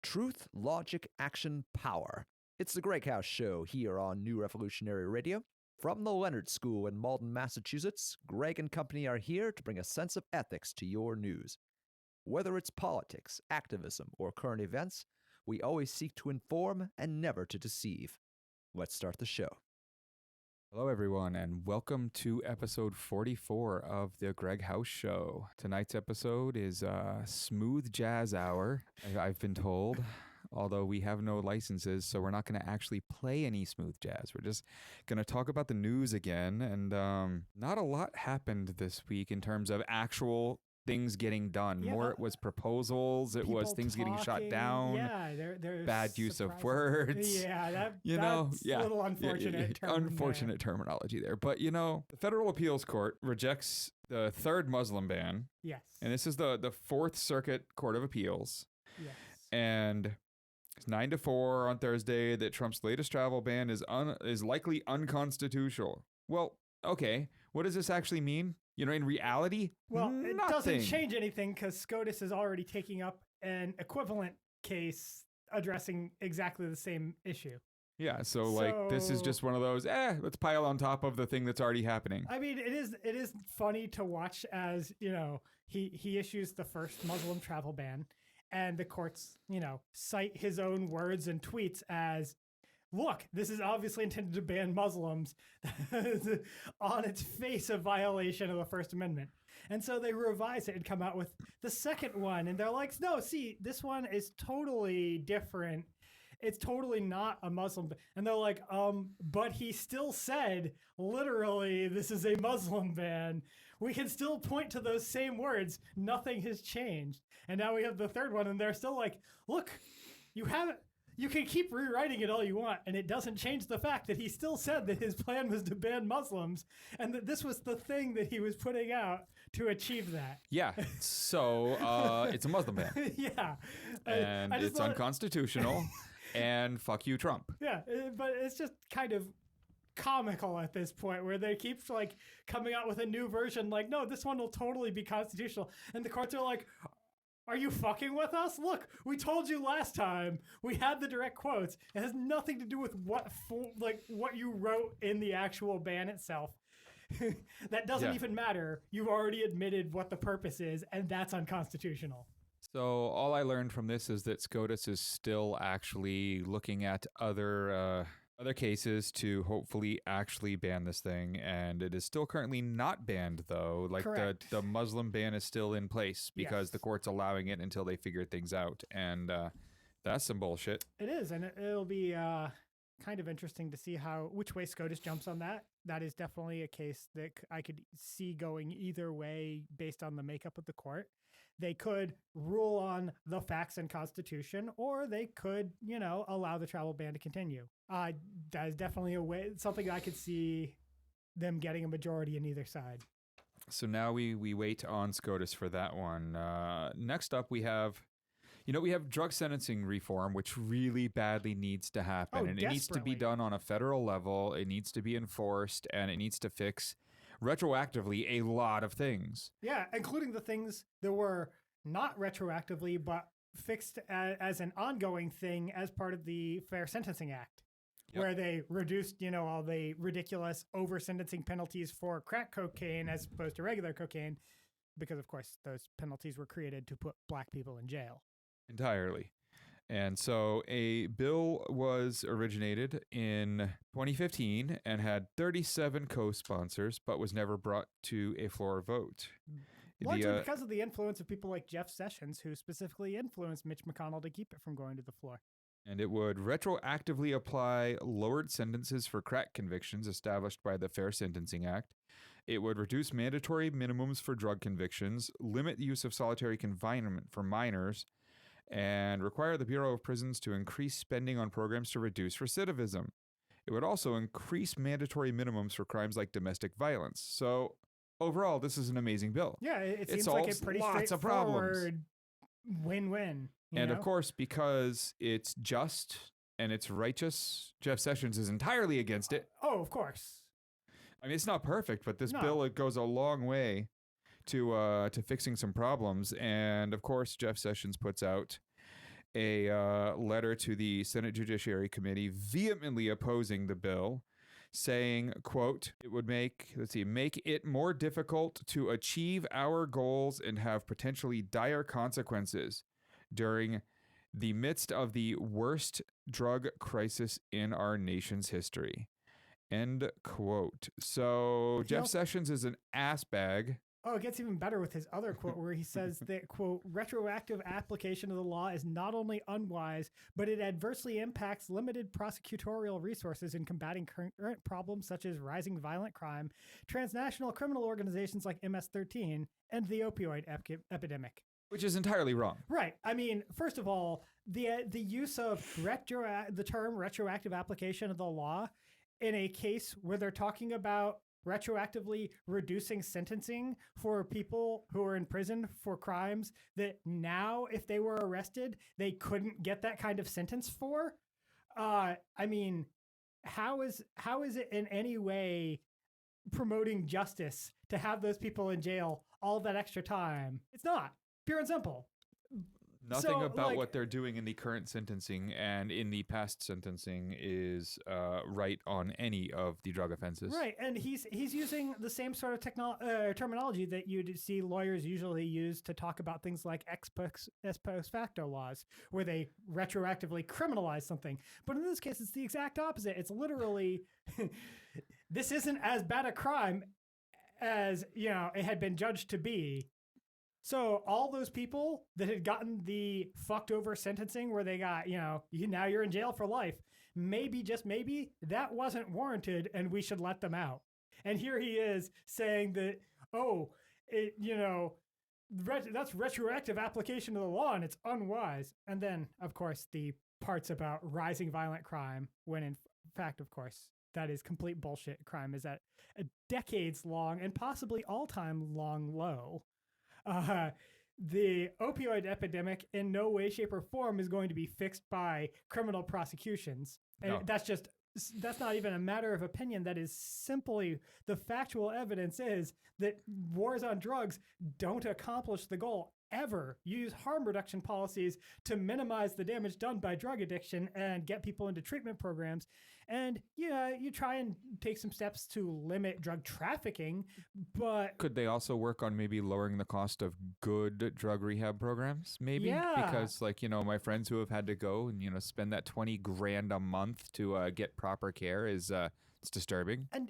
Truth, logic, action, power. It's the GreggHoush show here on New Revolutionary Radio. From the Leonard School in Malden, Massachusetts, Gregg and company are here to bring a sense of ethics to your news. Whether it's politics, activism, or current events, we always seek to inform and never to deceive. Let's start the show. Hello, everyone, and welcome to episode 44 of the GreggHoush show. Tonight's episode is Smooth Jazz Hour, I've been told, although we have no licenses, so we're not going to actually play any smooth jazz. We're just going to talk about the news again, and not a lot happened this week in terms of actual things getting done. Yeah, More it was proposals, it was things getting shut down, there's bad use of words. Yeah, that's yeah, a little unfortunate. Unfortunate terminology there. But, you know, the Federal Appeals Court rejects the third Muslim ban. Yes. And this is the Fourth Circuit Court of Appeals. Yes. And it's 9-4 on Thursday that Trump's latest travel ban is likely unconstitutional. Well, okay. What does this actually mean? You know, in reality, well, nothing. It doesn't change anything because SCOTUS is already taking up an equivalent case addressing exactly the same issue. Yeah, so this is just one of those, let's pile on top of the thing that's already happening. I mean, it is funny to watch as, you know, he issues the first Muslim travel ban and the courts, you know, cite his own words and tweets as, look, this is obviously intended to ban Muslims, on its face a violation of the First Amendment. And so they revise it and come out with the second one. And they're like, no, see, this one is totally different. It's totally not a Muslim. And they're like, but he still said, literally, this is a Muslim ban. We can still point to those same words. Nothing has changed. And now we have the third one. And they're still like, look, you can keep rewriting it all you want, and it doesn't change the fact that he still said that his plan was to ban Muslims, and that this was the thing that he was putting out to achieve that. Yeah, so it's a Muslim ban. Yeah. And it's unconstitutional, and fuck you, Trump. Yeah, but it's just kind of comical at this point where they keep like coming out with a new version, like, no, this one will totally be constitutional. And the courts are like, are you fucking with us? Look, we told you last time. We had the direct quotes. It has nothing to do with what you wrote in the actual ban itself. That doesn't even matter. You've already admitted what the purpose is, and that's unconstitutional. So all I learned from this is that SCOTUS is still actually looking at other cases to hopefully actually ban this thing, and it is still currently not banned, though. Like the Muslim ban is still in place because the court's allowing it until they figure things out, and that's some bullshit. It is, and it'll be kind of interesting to see which way SCOTUS jumps on that. That is definitely a case that I could see going either way based on the makeup of the court. They could rule on the facts and Constitution, or they could, you know, allow the travel ban to continue. That is definitely something I could see them getting a majority in either side. So now we wait on SCOTUS for that one. Next up, we have drug sentencing reform, which really badly needs to happen. And it needs to be done on a federal level. It needs to be enforced, and it needs to fix retroactively a lot of things. Yeah, including the things that were not retroactively, but fixed as an ongoing thing as part of the Fair Sentencing Act, where they reduced, you know, all the ridiculous over-sentencing penalties for crack cocaine as opposed to regular cocaine, because, of course, those penalties were created to put black people in jail. Entirely. And so a bill was originated in 2015 and had 37 co-sponsors, but was never brought to a floor vote. Largely because of the influence of people like Jeff Sessions, who specifically influenced Mitch McConnell to keep it from going to the floor. And it would retroactively apply lowered sentences for crack convictions established by the Fair Sentencing Act. It would reduce mandatory minimums for drug convictions, limit the use of solitary confinement for minors, and require the Bureau of Prisons to increase spending on programs to reduce recidivism. It would also increase mandatory minimums for crimes like domestic violence. So overall, this is an amazing bill. Yeah, it seems like a pretty straightforward win-win. And of course, because it's just and it's righteous, Jeff Sessions is entirely against it. Oh, of course. I mean, it's not perfect, but this bill, it goes a long way to fixing some problems. And of course, Jeff Sessions puts out a letter to the Senate Judiciary Committee vehemently opposing the bill, saying, quote, it would make it more difficult to achieve our goals and have potentially dire consequences during the midst of the worst drug crisis in our nation's history. End quote. So Jeff Sessions is an ass bag. Oh, it gets even better with his other quote where he says that, quote, retroactive application of the law is not only unwise, but it adversely impacts limited prosecutorial resources in combating current problems such as rising violent crime, transnational criminal organizations like MS-13, and the opioid epidemic. Which is entirely wrong. Right. I mean, first of all, the use of the term retroactive application of the law in a case where they're talking about retroactively reducing sentencing for people who are in prison for crimes that now, if they were arrested, they couldn't get that kind of sentence for. I mean, how is it in any way promoting justice to have those people in jail all that extra time? It's not. Pure and simple. Nothing about what they're doing in the current sentencing and in the past sentencing is right on any of the drug offenses. Right, and he's using the same sort of terminology that you'd see lawyers usually use to talk about things like ex post facto laws, where they retroactively criminalize something. But in this case, it's the exact opposite. It's literally, this isn't as bad a crime as, it had been judged to be. So all those people that had gotten the fucked over sentencing where they got, now you're in jail for life, maybe, just maybe, that wasn't warranted and we should let them out. And here he is saying that, that's retroactive application of the law and it's unwise. And then, of course, the parts about rising violent crime, when in fact, of course, that is complete bullshit. Crime is at a decades long and possibly all-time long low. The opioid epidemic in no way, shape, or form is going to be fixed by criminal prosecutions. And No. That's not even a matter of opinion. That is simply the factual evidence is that wars on drugs don't accomplish the goal ever. You use harm reduction policies to minimize the damage done by drug addiction and get people into treatment programs. And you try and take some steps to limit drug trafficking, but could they also work on maybe lowering the cost of good drug rehab programs? Maybe because my friends who have had to go and spend that $20,000 a month to get proper care is it's disturbing. And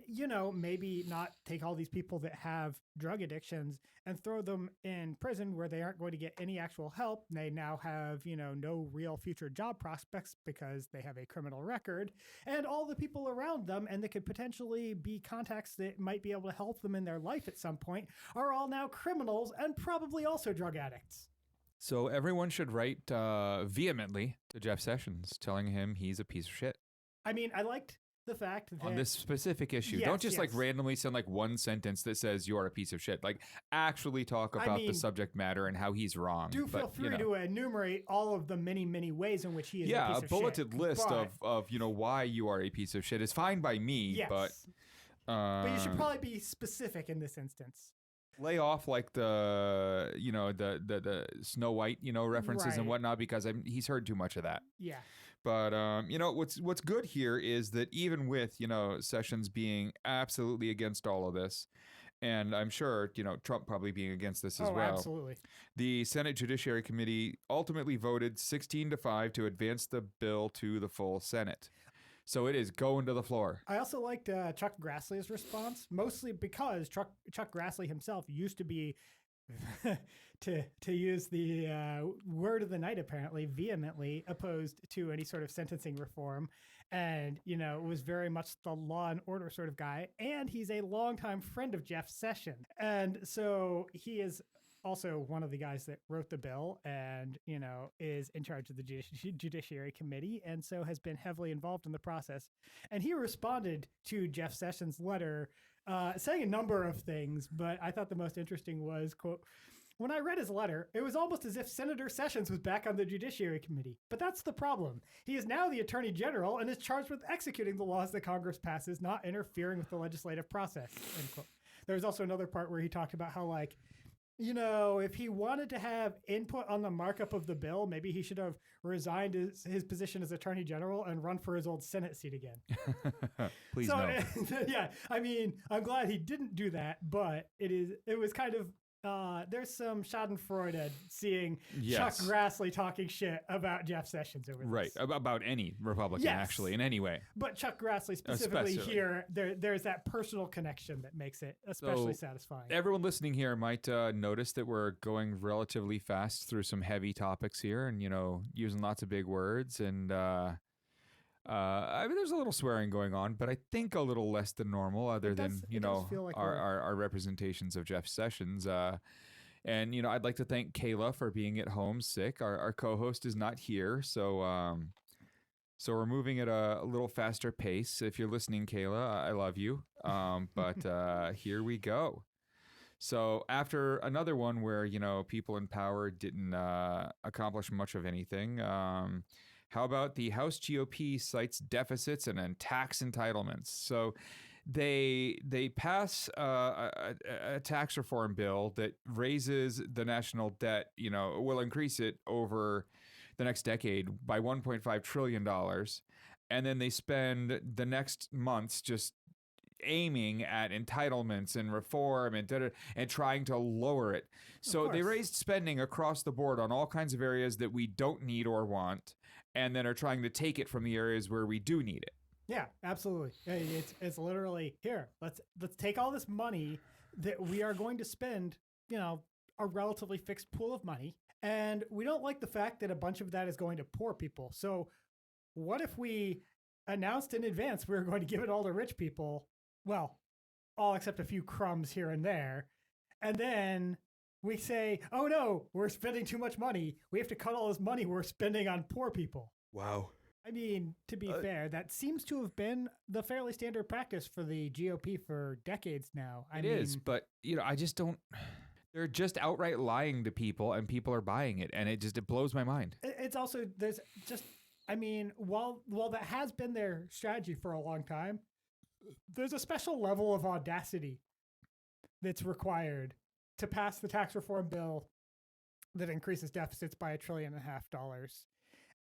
maybe not take all these people that have drug addictions and throw them in prison where they aren't going to get any actual help. They now have no real future job prospects because they have a criminal record, and all the people around them and that could potentially be contacts that might be able to help them in their life at some point are all now criminals and probably also drug addicts. So everyone should write vehemently to Jeff Sessions telling him he's a piece of shit. I mean, I liked the fact that on this specific issue. Yes, don't just yes. randomly send one sentence that says you are a piece of shit. Actually talk about the subject matter and how he's wrong. Do feel free to enumerate all of the many, many ways in which he is a piece of shit. Yeah, a bulleted list of why you are a piece of shit is fine by me. Yes. But you should probably be specific in this instance. Lay off the Snow White references and whatnot, because he's heard too much of that. Yeah. But what's good here is that even with Sessions being absolutely against all of this, and I'm sure Trump probably being against this as well. Absolutely. The Senate Judiciary Committee ultimately voted 16-5 to advance the bill to the full Senate. So it is going to the floor. I also liked Chuck Grassley's response, mostly because Chuck Grassley himself used to be, to use the word of the night, apparently, vehemently opposed to any sort of sentencing reform. And, was very much the law and order sort of guy. And he's a longtime friend of Jeff Sessions. And so he is also one of the guys that wrote the bill and, is in charge of the Judiciary Committee, and so has been heavily involved in the process. And he responded to Jeff Sessions' letter saying a number of things, but I thought the most interesting was, quote, "When I read his letter, it was almost as if Senator Sessions was back on the Judiciary Committee. But that's the problem. He is now the Attorney General and is charged with executing the laws that Congress passes, not interfering with the legislative process." End quote. There was also another part where he talked about how, if he wanted to have input on the markup of the bill, maybe he should have resigned his position as Attorney General and run for his old Senate seat again. Please no. Yeah, I mean, I'm glad he didn't do that, but it was kind of there's some Schadenfreude seeing Chuck Grassley talking shit about Jeff Sessions over this. Right, about any Republican, actually, in any way. But Chuck Grassley specifically here, there's that personal connection that makes it especially satisfying. Everyone listening here might notice that we're going relatively fast through some heavy topics here and, using lots of big words. And I mean, there's a little swearing going on, but I think a little less than normal, other than, like our representations of Jeff Sessions. And, I'd like to thank Kayla for being at home sick. Our co-host is not here, so we're moving at a little faster pace. If you're listening, Kayla, I love you. But here we go. So after another one where, people in power didn't accomplish much of anything, how about the House GOP cites deficits and tax entitlements? So they pass a tax reform bill that raises the national debt, will increase it over the next decade by $1.5 trillion. And then they spend the next months just aiming at entitlements and reform and trying to lower it. So they raised spending across the board on all kinds of areas that we don't need or want, and then are trying to take it from the areas where we do need it. Yeah, absolutely. It's literally here. Let's take all this money that we are going to spend, a relatively fixed pool of money, and we don't like the fact that a bunch of that is going to poor people. So what if we announced in advance we were going to give it all to rich people? Well, all except a few crumbs here and there. And then we say, oh no, we're spending too much money. We have to cut all this money we're spending on poor people. Wow. I mean, to be fair, that seems to have been the fairly standard practice for the GOP for decades now. It is, but, I just don't... They're just outright lying to people, and people are buying it, and it blows my mind. It's also, there's just... I mean, while that has been their strategy for a long time, there's a special level of audacity that's required to pass the tax reform bill that increases deficits by $1.5 trillion.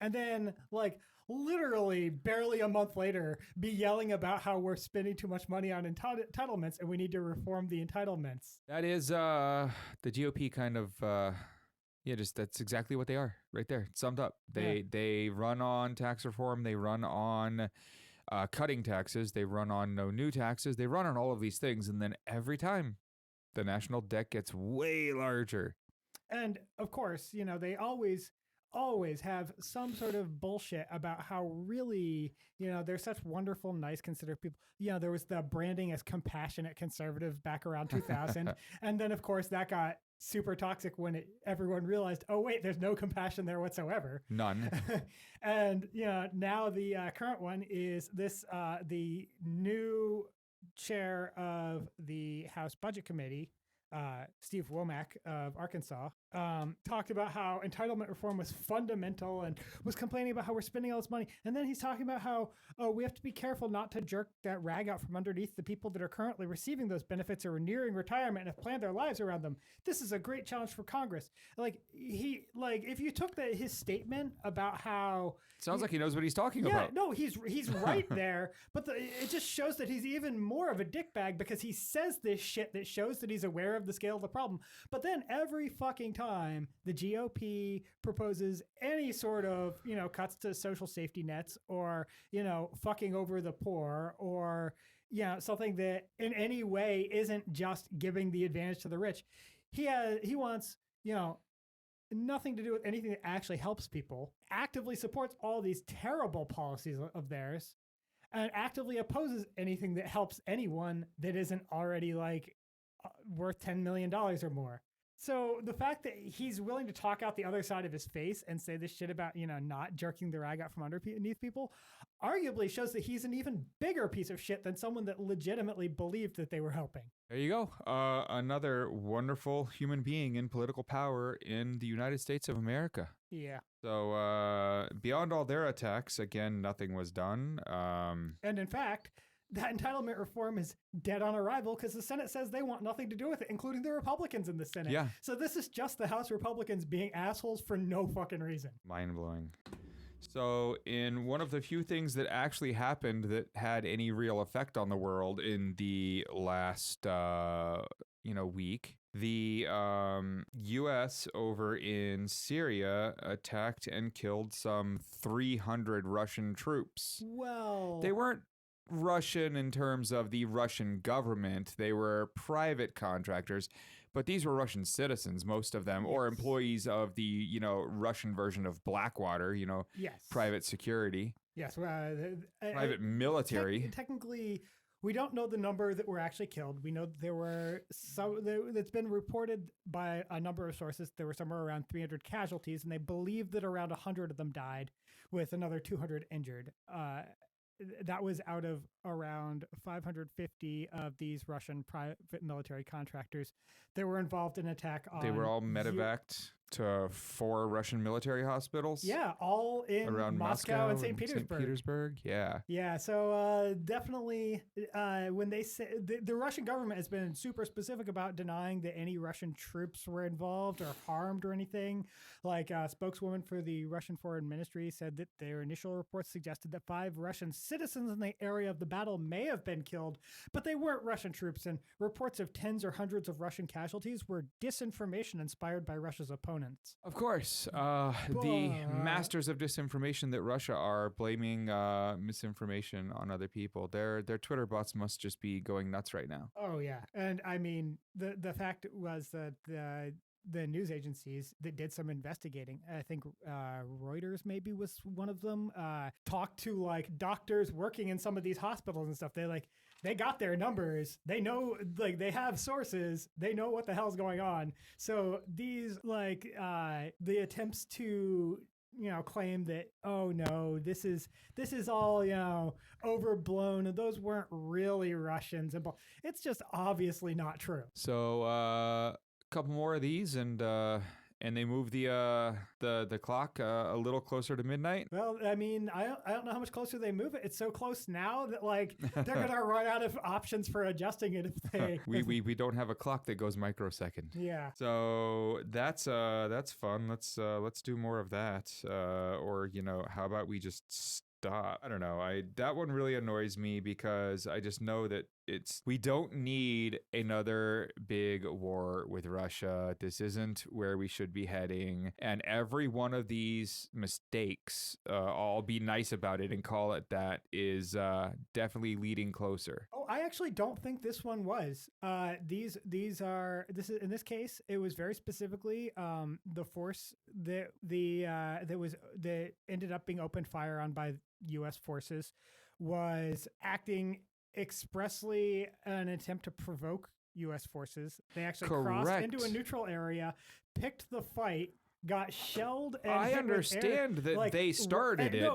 And then, literally barely a month later, be yelling about how we're spending too much money on entitlements and we need to reform the entitlements. That is the GOP kind of... that's exactly what they are right there. It's summed up. They run on tax reform. They run on cutting taxes. They run on no new taxes. They run on all of these things. And then every time the national debt gets way larger. And of course, they always have some sort of bullshit about how really, they're such wonderful, nice, considerate people. There was the branding as compassionate conservative back around 2000. And then, of course, that got super toxic when everyone realized, oh, wait, there's no compassion there whatsoever. None. And, now the current one is this, the new chair of the House Budget Committee, Steve Womack of Arkansas, talked about how entitlement reform was fundamental and was complaining about how we're spending all this money. And then he's talking about how, we have to be careful not to jerk that rag out from underneath the people that are currently receiving those benefits or are nearing retirement and have planned their lives around them. This is a great challenge for Congress. If you took his statement about how... Sounds like he knows what he's talking about. No, he's right there. But it just shows that he's even more of a dickbag because he says this shit that shows that he's aware of the scale of the problem. But then every fucking time the GOP proposes any sort of, cuts to social safety nets or, fucking over the poor or, something that in any way isn't just giving the advantage to the rich, he wants, nothing to do with anything that actually helps people, actively supports all these terrible policies of theirs, and actively opposes anything that helps anyone that isn't already worth $10 million or more. So the fact that he's willing to talk out the other side of his face and say this shit about, not jerking the rag out from underneath people, arguably shows that he's an even bigger piece of shit than someone that legitimately believed that they were helping. There you go. Another wonderful human being in political power in the United States of America. Yeah. So beyond all their attacks, again, nothing was done. And in fact, that entitlement reform is dead on arrival because the Senate says they want nothing to do with it, including the Republicans in the Senate. Yeah. So this is just the House Republicans being assholes for no fucking reason. Mind-blowing. So in one of the few things that actually happened that had any real effect on the world in the last, week, the U.S. over in Syria attacked and killed some 300 Russian troops. Well, They weren't Russian in terms of the Russian government. They were private contractors, but these were Russian citizens, most of them, or employees of the, Russian version of Blackwater, yes. private security, Yes. private military. Technically, we don't know the number that were actually killed. We know that there were that's been reported by a number of sources. There were somewhere around 300 casualties, and they believe that around 100 of them died, with another 200 injured. That was out of around 550 of these Russian private military contractors that were involved in an attack on. They were all medevaced to 4 Russian military hospitals. Yeah, all in around Moscow and St. Petersburg. Yeah. Yeah, so definitely when they say the Russian government has been super specific about denying that any Russian troops were involved or harmed or anything. Like a spokeswoman for the Russian Foreign Ministry said that their initial reports suggested that 5 Russian citizens in the area of the battle may have been killed, but they weren't Russian troops, and reports of tens or hundreds of Russian casualties were disinformation inspired by Russia's opponents. Of course. The masters of disinformation that Russia are blaming misinformation on other people. Their Twitter bots must just be going nuts right now. Oh, yeah. And I mean, the fact was that the news agencies that did some investigating, I think Reuters maybe was one of them, talked to like doctors working in some of these hospitals and stuff. They got their numbers. They know, like, they have sources. They know what the hell's going on. So these, the attempts to, claim that, oh no, this is all, overblown, and those weren't really Russians. And it's just obviously not true. So a couple more of these, and they move the clock a little closer to midnight. Well, I mean, I don't know how much closer they move it. It's so close now that they're gonna run out of options for adjusting it if they. we don't have a clock that goes microsecond. Yeah. So that's fun. Let's do more of that. Or how about we just stop? I don't know. That one really annoys me because I just know that we don't need another big war with Russia. This isn't where we should be heading. And every one of these mistakes, I'll be nice about it and call it that, is definitely leading closer. Oh, I actually don't think this one was. In this case, it was very specifically the force that ended up being opened fire on by U.S. forces was acting expressly an attempt to provoke U.S. forces. They actually crossed into a neutral area, picked the fight, got shelled, and I understand that they started it,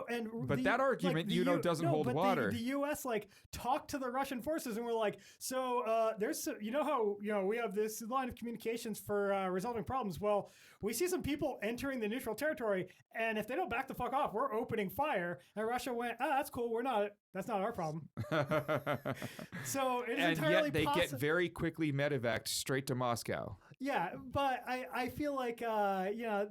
but that argument, doesn't hold water. The U.S. talked to the Russian forces and were like, so there's, how we have this line of communications for resolving problems. Well, we see some people entering the neutral territory, and if they don't back the fuck off, we're opening fire. And Russia went, that's cool. That's not our problem. So it is entirely yet they get very quickly medevaced straight to Moscow. Yeah, but I feel like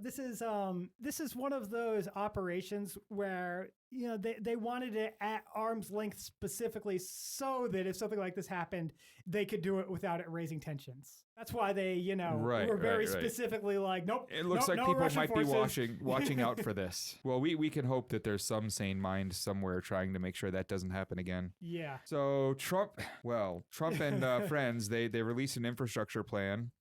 this is one of those operations where they wanted it at arm's length specifically so that if something like this happened, they could do it without it raising tensions. That's why they were very specifically like, nope. It looks like no people Russian might forces. be watching out for this. Well, we can hope that there's some sane mind somewhere trying to make sure that doesn't happen again. Yeah. So Trump and friends, they released an infrastructure plan.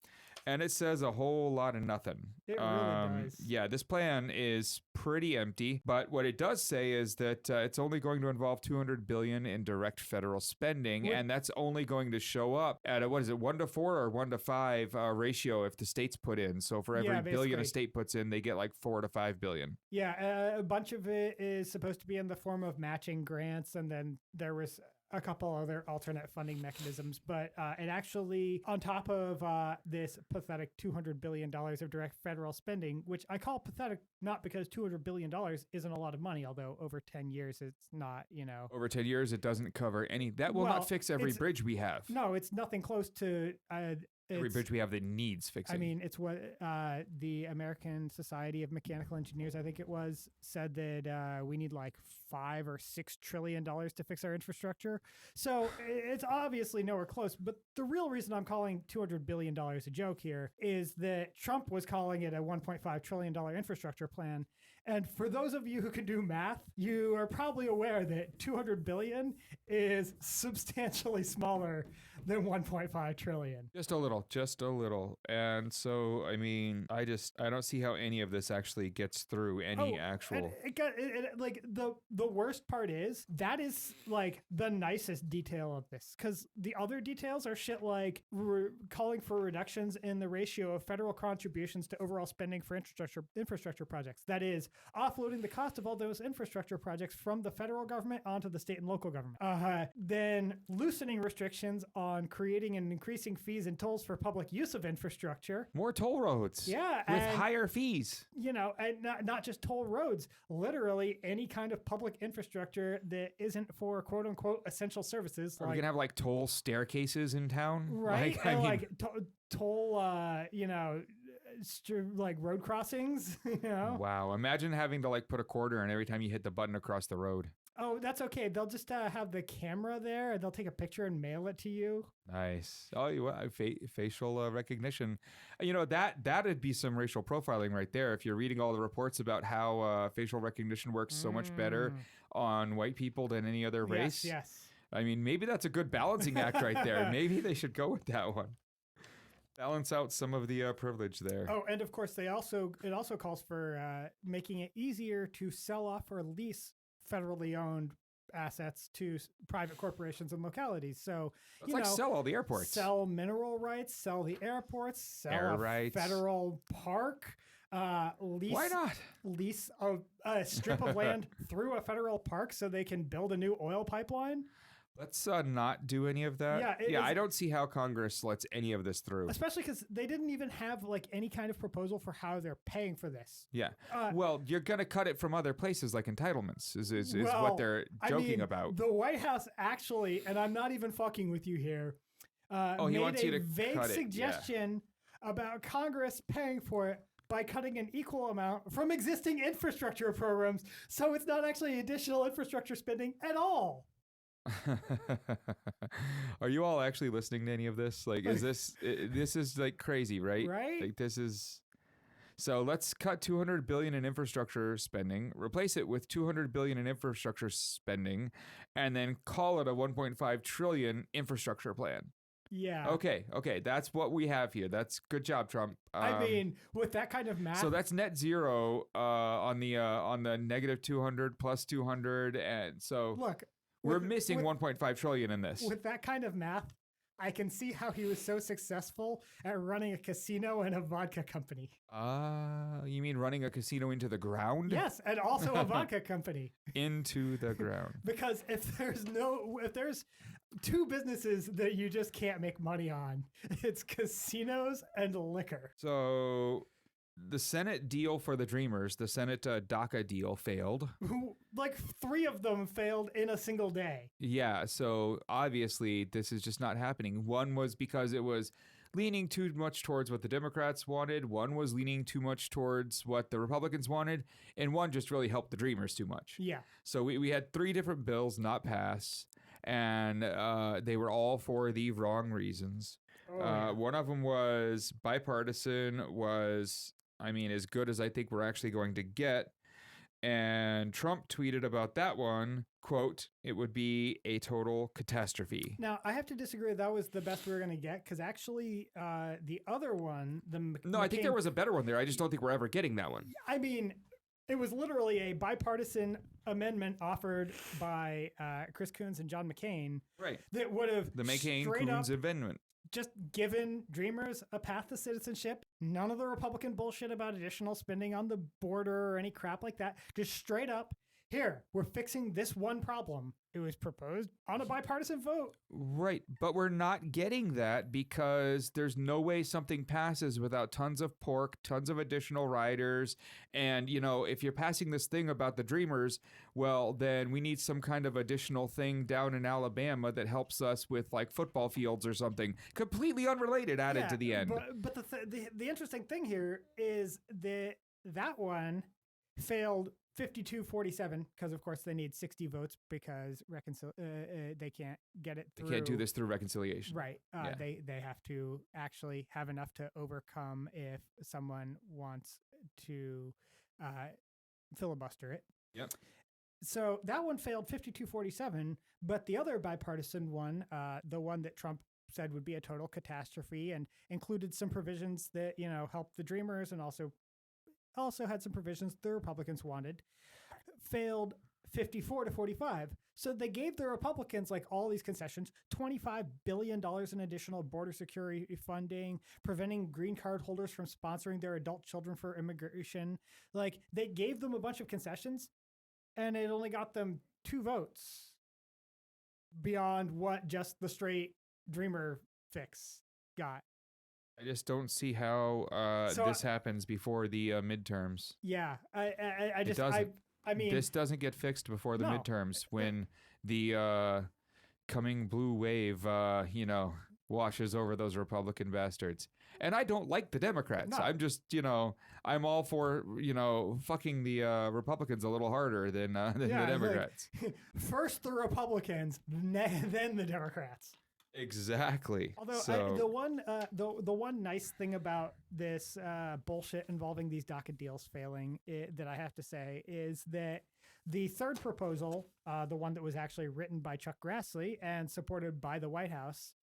And it says a whole lot of nothing. It really does. Yeah, this plan is pretty empty. But what it does say is that it's only going to involve $200 billion in direct federal spending, and that's only going to show up at a 1-to-4 or 1-to-5 ratio if the states put in. So for every billion a state puts in, they get like $4 to $5 billion. Yeah, a bunch of it is supposed to be in the form of matching grants, and then there was a couple other alternate funding mechanisms, but it actually, on top of this pathetic $200 billion of direct federal spending, which I call pathetic not because $200 billion isn't a lot of money, although over 10 years it's not, Over 10 years, it doesn't cover any. That will not fix every bridge we have. No, it's nothing close to... Every bridge we have that needs fixing. I mean, it's what the American Society of Mechanical Engineers, I think it was, said that we need like $5 or $6 trillion to fix our infrastructure. So it's obviously nowhere close. But the real reason I'm calling $200 billion a joke here is that Trump was calling it a $1.5 trillion infrastructure plan. And for those of you who can do math, you are probably aware that 200 billion is substantially smaller than 1.5 trillion. Just a little. And so, I mean, I don't see how any of this actually gets through any actual. Like the worst part is that is like the nicest detail of this, because the other details are shit like calling for reductions in the ratio of federal contributions to overall spending for infrastructure projects. That is, offloading the cost of all those infrastructure projects from the federal government onto the state and local government. Then loosening restrictions on creating and increasing fees and tolls for public use of infrastructure. More toll roads. Yeah. With higher fees. And not just toll roads, literally any kind of public infrastructure that isn't for quote unquote essential services. Are we going to have like toll staircases in town? Right. Toll, like road crossings, Wow. Imagine having to like put a quarter in every time you hit the button across the road. Oh, that's okay. They'll just have the camera there and they'll take a picture and mail it to you. Nice. Oh, facial recognition. That'd be some racial profiling right there. If you're reading all the reports about how facial recognition works so much better on white people than any other race. Yes. I mean, maybe that's a good balancing act right there. Maybe they should go with that one. Balance out some of the privilege there. Oh, and of course, it also calls for making it easier to sell off or lease federally owned assets to private corporations and localities. So, sell all the airports, sell mineral rights, sell the airports, sell air a rights. Federal park, lease. Why not lease a strip of land through a federal park so they can build a new oil pipeline? Let's not do any of that. I don't see how Congress lets any of this through. Especially because they didn't even have like any kind of proposal for how they're paying for this. Yeah. Well, you're going to cut it from other places like entitlements is what they're joking about. The White House actually, and I'm not even fucking with you here, he wants you to vague cut it. suggestion about Congress paying for it by cutting an equal amount from existing infrastructure programs. So it's not actually additional infrastructure spending at all. Are you all actually listening to any of this? Like, this is like crazy, right? Right. Like this is. So let's cut $200 billion in infrastructure spending, replace it with $200 billion in infrastructure spending, and then call it a $1.5 trillion infrastructure plan. Yeah. Okay. That's what we have here. That's good job, Trump. I mean, with that kind of math. So that's net zero on the negative 200 plus 200, and so look. We're missing 1.5 trillion in this. With that kind of math, I can see how he was so successful at running a casino and a vodka company. You mean running a casino into the ground? Yes, and also a vodka company. Into the ground. Because if there's two businesses that you just can't make money on, it's casinos and liquor. So the Senate deal for the Dreamers, the Senate DACA deal failed. Like 3 of them failed in a single day. Yeah, so obviously this is just not happening. One was because it was leaning too much towards what the Democrats wanted. One was leaning too much towards what the Republicans wanted. And one just really helped the Dreamers too much. Yeah. So we had 3 different bills not pass. And they were all for the wrong reasons. One of them was bipartisan, was... as good as I think we're actually going to get. And Trump tweeted about that one, quote, "It would be a total catastrophe." Now, I have to disagree. That was the best we were going to get, because actually the other one, I think there was a better one there. I just don't think we're ever getting that one. I mean, it was literally a bipartisan amendment offered by Chris Coons and John McCain. Right. That would have the McCain-Coons amendment. Just given Dreamers a path to citizenship, none of the Republican bullshit about additional spending on the border or any crap like that. Just straight up here, we're fixing this one problem. It was proposed on a bipartisan vote. Right. But we're not getting that because there's no way something passes without tons of pork, tons of additional riders. And, if you're passing this thing about the Dreamers, well, then we need some kind of additional thing down in Alabama that helps us with like football fields or something completely unrelated added to the end. But the interesting thing here is that one failed 52-47 because, of course, they need 60 votes because they can't get it through. They can't do this through reconciliation. Right. They have to actually have enough to overcome if someone wants to filibuster it. Yep. So that one failed 52-47, but the other bipartisan one, the one that Trump said would be a total catastrophe and included some provisions that, helped the Dreamers and also had some provisions the Republicans wanted, failed 54-45. So they gave the Republicans like all these concessions, $25 billion in additional border security funding, preventing green card holders from sponsoring their adult children for immigration. Like they gave them a bunch of concessions and it only got them 2 votes beyond what just the straight Dreamer fix got. I just don't see how this happens before the midterms. Yeah, I just, it doesn't. I mean, this doesn't get fixed before the midterms when the coming blue wave, washes over those Republican bastards. And I don't like the Democrats. No. I'm just, I'm all for, fucking the Republicans a little harder than the Democrats. Like, first the Republicans, then the Democrats. Exactly. Although the one nice thing about this bullshit involving these DACA deals failing that I have to say is that the third proposal, the one that was actually written by Chuck Grassley and supported by the White House,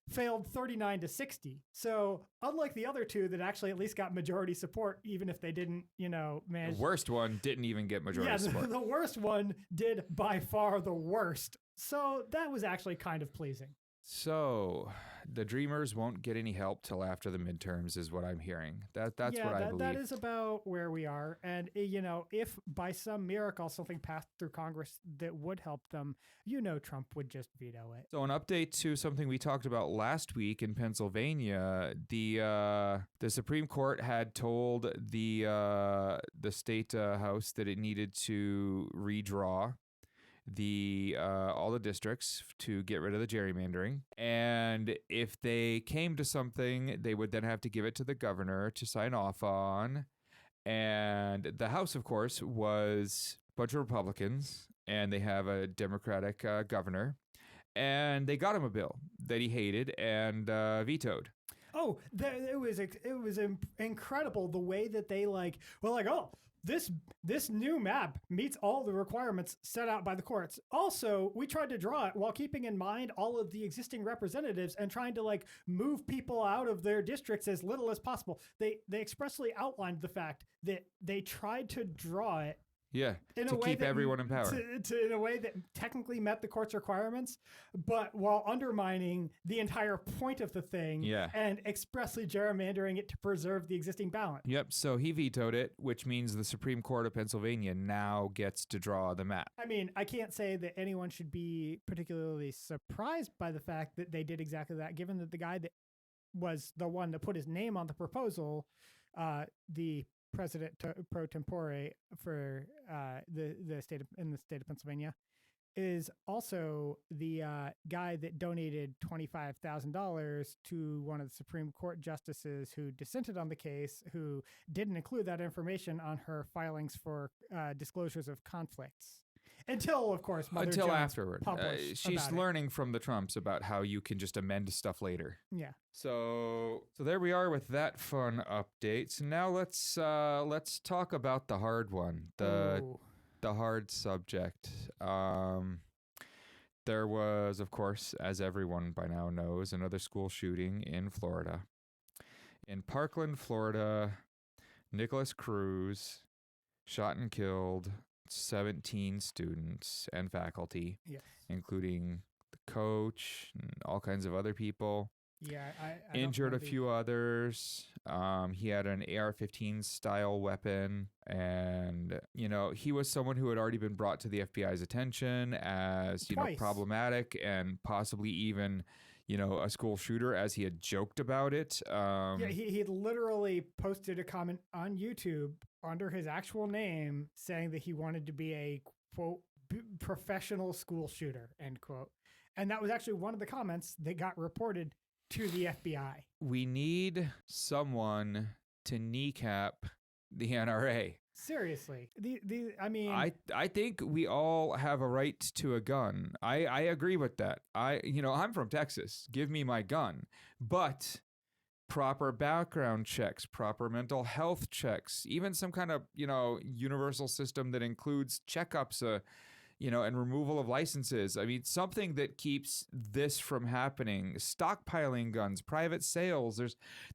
failed 39-60. So unlike the other two that actually at least got majority support, even if they didn't, manage. The worst one didn't even get majority support. The worst one did by far the worst. So that was actually kind of pleasing. So the Dreamers won't get any help till after the midterms is what I'm hearing. That's what I believe. That is about where we are. And, if by some miracle something passed through Congress that would help them, Trump would just veto it. So an update to something we talked about last week in Pennsylvania, the Supreme Court had told the state house that it needed to redraw all the districts to get rid of the gerrymandering. And if they came to something, they would then have to give it to the governor to sign off on. And the House, of course, was a bunch of Republicans, and they have a Democratic governor. And they got him a bill that he hated and vetoed. Oh, it was incredible the way that they this new map meets all the requirements set out by the courts. Also, we tried to draw it while keeping in mind all of the existing representatives and trying to move people out of their districts as little as possible. They expressly outlined the fact that they tried to draw it to keep everyone in power. In a way that technically met the court's requirements, but while undermining the entire point of the thing and expressly gerrymandering it to preserve the existing balance. Yep, so he vetoed it, which means the Supreme Court of Pennsylvania now gets to draw the map. I mean, I can't say that anyone should be particularly surprised by the fact that they did exactly that, given that the guy that was the one that put his name on the proposal, the president pro tempore for the state of Pennsylvania, is also the guy that donated $25,000 to one of the Supreme Court justices who dissented on the case, who didn't include that information on her filings for disclosures of conflicts. Until, of course, until Jones afterward. She's learning from the Trumps about how you can just amend stuff later. Yeah. So there we are with that fun update. So now let's talk about the hard one, the hard subject. There was, of course, as everyone by now knows, another school shooting in Florida. In Parkland, Florida, Nicholas Cruz shot and killed 17 students and faculty, including the coach and all kinds of other people. Yeah, I don't Injured know a few others. He had an AR-15 style weapon, and he was someone who had already been brought to the FBI's attention as Twice. problematic and possibly even a school shooter, as he had joked about it. Yeah, he had literally posted a comment on YouTube under his actual name saying that he wanted to be a quote professional school shooter, end quote. And that was actually one of the comments that got reported to the FBI. We need someone to kneecap the NRA. Seriously, I mean, I think we all have a right to a gun. I agree with that. I'm from Texas. Give me my gun. But proper background checks, proper mental health checks, even some kind of, universal system that includes checkups, and removal of licenses. I mean, something that keeps this from happening. Stockpiling guns, private sales.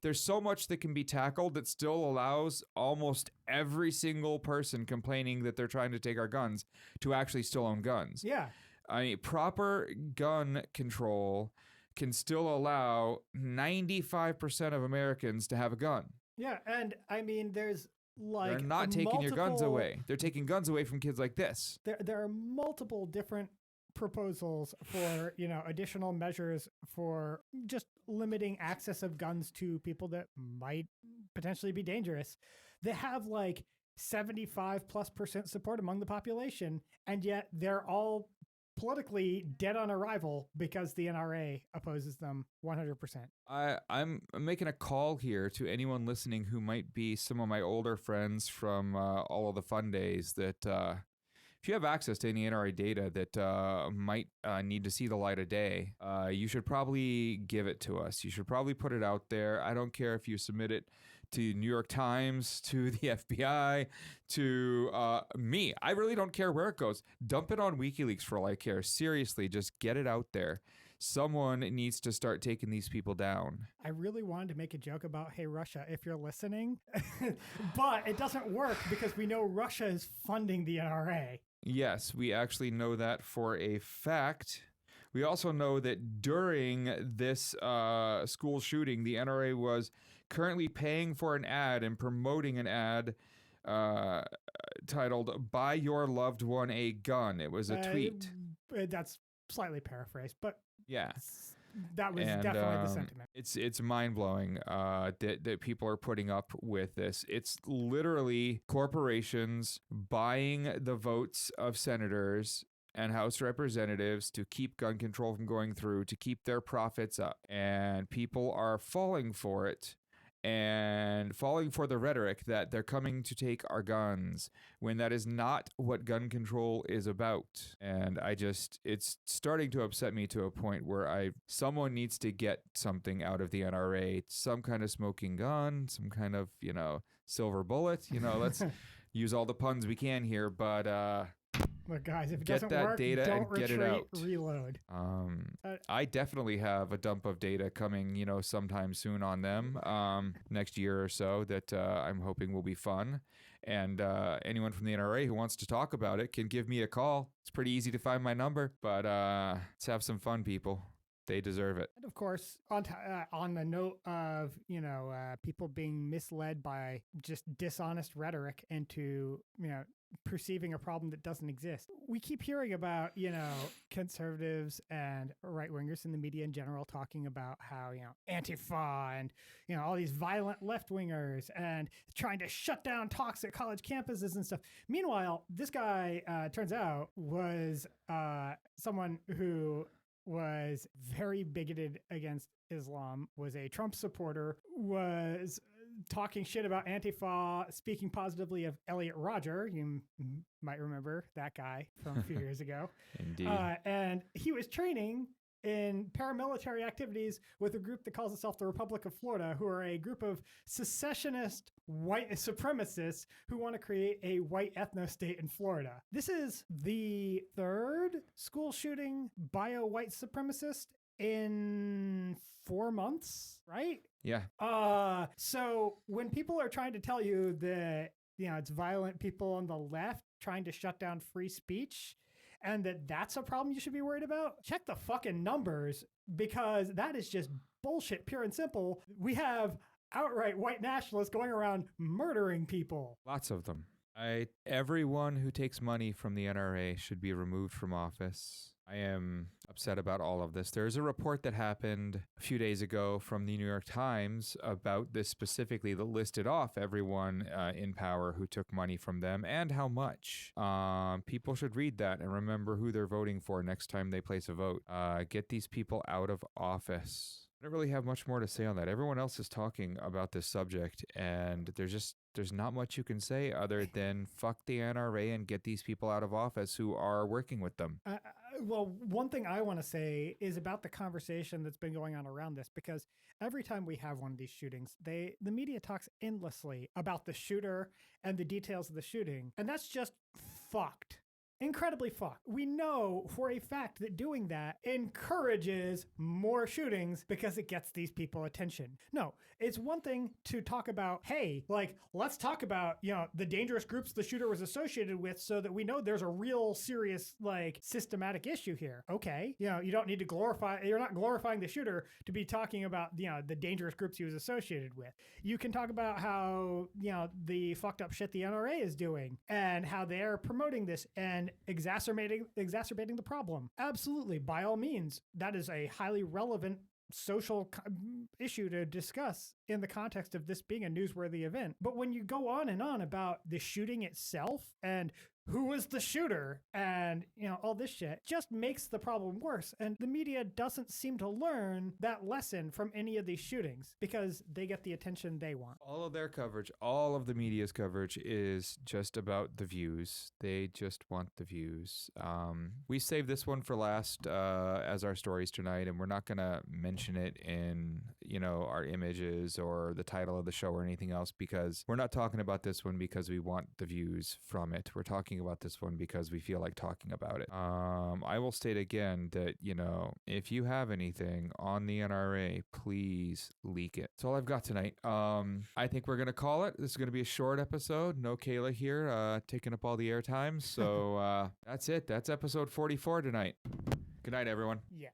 There's so much that can be tackled that still allows almost every single person complaining that they're trying to take our guns to actually still own guns. yeah. I mean, proper gun control can still allow 95% of Americans to have a gun. Yeah, and I mean, there's like they're not taking your guns away. They're taking guns away from kids like this. There are multiple different proposals for, additional measures for just limiting access of guns to people that might potentially be dangerous. They have like 75+% support among the population, and yet they're all politically dead on arrival because the NRA opposes them 100%. I'm making a call here to anyone listening who might be some of my older friends from all of the fun days that if you have access to any NRA data that might need to see the light of day, you should probably give it to us. You should probably put it out there. I don't care if you submit it to New York Times, to the FBI, to me. I really don't care where it goes. Dump it on WikiLeaks for all I care. Seriously, just get it out there. Someone needs to start taking these people down. I really wanted to make a joke about, hey, Russia, if you're listening, but it doesn't work because we know Russia is funding the NRA. Yes, we actually know that for a fact. We also know that during this school shooting, the NRA was currently paying for an ad and promoting an ad titled "Buy Your Loved One a Gun." It was a tweet. That's slightly paraphrased, but yeah, that was definitely the sentiment. It's mind-blowing that people are putting up with this. It's literally corporations buying the votes of senators and House representatives to keep gun control from going through, to keep their profits up. And people are falling for it and falling for the rhetoric that they're coming to take our guns when that is not what gun control is about. And it's starting to upset me to a point where someone needs to get something out of the NRA, some kind of smoking gun, some kind of, silver bullet, let's use all the puns we can here, but, look, guys, if it get doesn't that work, data don't and retreat, get it out. Reload. I definitely have a dump of data coming, sometime soon on them, next year or so that I'm hoping will be fun. And anyone from the NRA who wants to talk about it can give me a call. It's pretty easy to find my number, but let's have some fun, people. They deserve it. And of course, on the note of, people being misled by just dishonest rhetoric into, perceiving a problem that doesn't exist. We keep hearing about, conservatives and right-wingers in the media in general talking about how, Antifa and, all these violent left-wingers and trying to shut down talks at college campuses and stuff. Meanwhile, this guy, turns out, was someone who was very bigoted against Islam, was a Trump supporter, was talking shit about Antifa, speaking positively of Elliot Rodger. You might remember that guy from a few years ago. Indeed. And he was training in paramilitary activities with a group that calls itself the Republic of Florida, who are a group of secessionist white supremacists who want to create a white ethno-state in Florida. This is the third school shooting by a white supremacist in 4 months, right? Yeah. So when people are trying to tell you that, it's violent people on the left trying to shut down free speech, and that's a problem you should be worried about, check the fucking numbers, because that is just bullshit, pure and simple. We have outright white nationalists going around murdering people. Lots of them. Everyone who takes money from the NRA should be removed from office. I am upset about all of this. There's a report that happened a few days ago from the New York Times about this specifically that listed off everyone in power who took money from them and how much. People should read that and remember who they're voting for next time they place a vote. Get these people out of office. I don't really have much more to say on that. Everyone else is talking about this subject, and there's not much you can say other than fuck the NRA and get these people out of office who are working with them. Well, one thing I want to say is about the conversation that's been going on around this, because every time we have one of these shootings, the media talks endlessly about the shooter and the details of the shooting, and that's just fucked. Incredibly fucked. We know for a fact that doing that encourages more shootings because it gets these people attention. No, it's one thing to talk about, hey, like, let's talk about, the dangerous groups the shooter was associated with so that we know there's a real serious, like, systematic issue here. Okay. You don't need to you're not glorifying the shooter to be talking about, the dangerous groups he was associated with. You can talk about how, the fucked up shit the NRA is doing and how they're promoting this and exacerbating the problem. Absolutely, by all means, that is a highly relevant social issue to discuss in the context of this being a newsworthy event. But when you go on and on about the shooting itself and who was the shooter and, all this shit, just makes the problem worse. And the media doesn't seem to learn that lesson from any of these shootings because they get the attention they want. All of their coverage, all of the media's coverage is just about the views. They just want the views. We saved this one for last as our stories tonight, and we're not going to mention it in, our images or the title of the show or anything else, because we're not talking about this one because we want the views from it. We're talking about this one because we feel like talking about it. I will state again that, if you have anything on the NRA, please leak it. That's all I've got tonight. I think we're going to call it. This is going to be a short episode. No Kayla here taking up all the airtime. So that's it. That's episode 44 tonight. Good night, everyone. Yeah.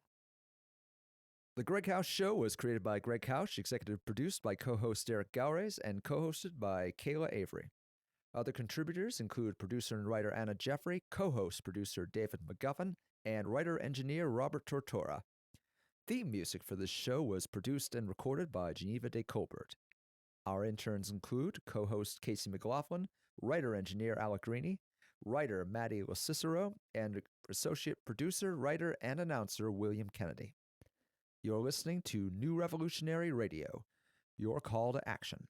The GreggHoush Show was created by GreggHoush, executive produced by co-host Derek Gowrays, and co-hosted by Kayla Avery. Other contributors include producer and writer Anna Jeffrey, co-host producer David McGuffin, and writer-engineer Robert Tortora. Theme music for this show was produced and recorded by Geneva de Colbert. Our interns include co-host Casey McLaughlin, writer-engineer Alec Greeny, writer Maddie LoCicero, and associate producer, writer, and announcer William Kennedy. You're listening to New Revolutionary Radio, your call to action.